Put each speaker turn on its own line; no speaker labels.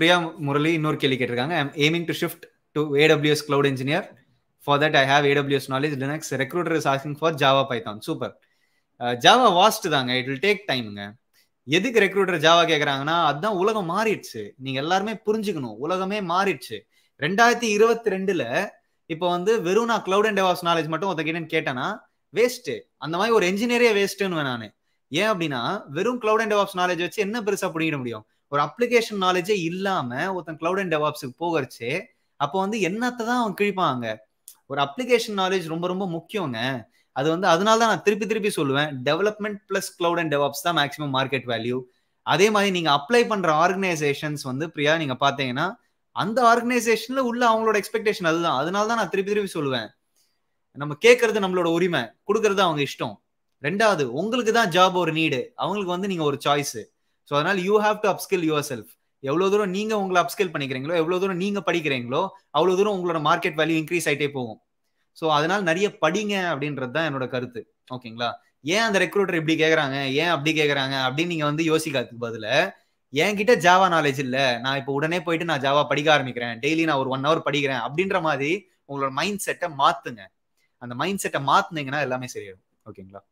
பிரியா முரளி இன்னொரு கேள்வி கேட்டிருக்காங்க. I am aiming to shift to AWS cloud engineer. For that I have AWS knowledge. Linux recruiter is asking for Java Python. Super. Java vast தாங்க. It will take timeங்க. எதுக்கு recruiter Java கேட்குறாங்கன்னா அதுதான் உலகம் மாறிடுச்சு. நீங்க எல்லாருமே புரிஞ்சுக்கணும், உலகமே மாறிடுச்சு. 2022 இப்போ வந்து வெறும் நான் கிளவுட் அண்ட் டெவாப்ஸ் நாலேஜ் மட்டும் ஒருத்தக்கிட்டேன்னு கேட்டேன்னா வேஸ்ட்டு. அந்த மாதிரி ஒரு என்ஜினியரே வேஸ்ட்டுன்னு நான். ஏன் அப்படின்னா வெறும் கிளவுட் அண்ட் டெவாப்ஸ் நாலேஜ் வச்சு என்ன பெருசா பிடிக்கிட முடியும்? ஒரு அப்ளிகேஷன் நாலேஜே இல்லாம ஒருத்தன் கிளவுட் அண்ட் டெவாப்ஸுக்கு போகிறச்சு அப்போ வந்து என்னத்தை தான் அவன் கிழிப்பாங்க. ஒரு அப்ளிகேஷன் நாலேஜ் ரொம்ப ரொம்ப முக்கியங்க. அது வந்து அதனால தான் நான் திருப்பி சொல்லுவேன், development plus cloud and DevOps தான் மேக்ஸிமம் மார்க்கெட் வேல்யூ. அதே மாதிரி நீங்க அப்ளை பண்ற ஆர்கனைசேஷன்ஸ் வந்து பிரியா நீங்க பாத்தீங்கன்னா அந்த ஆர்கனைசேஷன்ல உள்ள அவங்களோட எக்ஸ்பெக்டேஷன் அதுதான். அதனால தான் நான் திருப்பி சொல்லுவேன், நம்ம கேட்கறது நம்மளோட உரிமை, கொடுக்கறது அவங்க இஷ்டம். ரெண்டாவது, உங்களுக்கு தான் ஜாப் ஒரு நீடு, அவங்களுக்கு வந்து நீங்க ஒரு சாய்ஸ். ஸோ அதனால you have to upskill your self. எவ்வளவு தூரம் நீங்க உங்களை அப்ஸ்கில் பண்ணிக்கிறீங்களோ, எவ்வளவு தூரம் நீங்க படிக்கிறீங்களோ, அவ்வளவு தூரம் உங்களோட மார்க்கெட் வேல்யூ இன்க்ரீஸ் ஆயிட்டே போகும். ஸோ அதனால நிறைய படிங்க அப்படின்றது தான் என்னோட கருத்து. ஓகேங்களா? ஏன் அந்த ரெக்ரூட்டர் இப்படி கேட்கறாங்க, ஏன் அப்படி கேட்கறாங்க அப்படின்னு நீங்க வந்து யோசிக்கிறதுக்கு பதில, என்கிட்ட ஜாவா நாலேஜ் இல்ல, நான் இப்போ உடனே போயிட்டு நான் ஜாவா படிக்க ஆரம்பிக்கிறேன், டெய்லி நான் ஒரு 1 hour படிக்கிறேன் அப்படின்ற மாதிரி உங்களோட மைண்ட் செட்டை மாத்துங்க. அந்த மைண்ட் செட்டை மாத்துனீங்கன்னா எல்லாமே சரியாகும். ஓகேங்களா?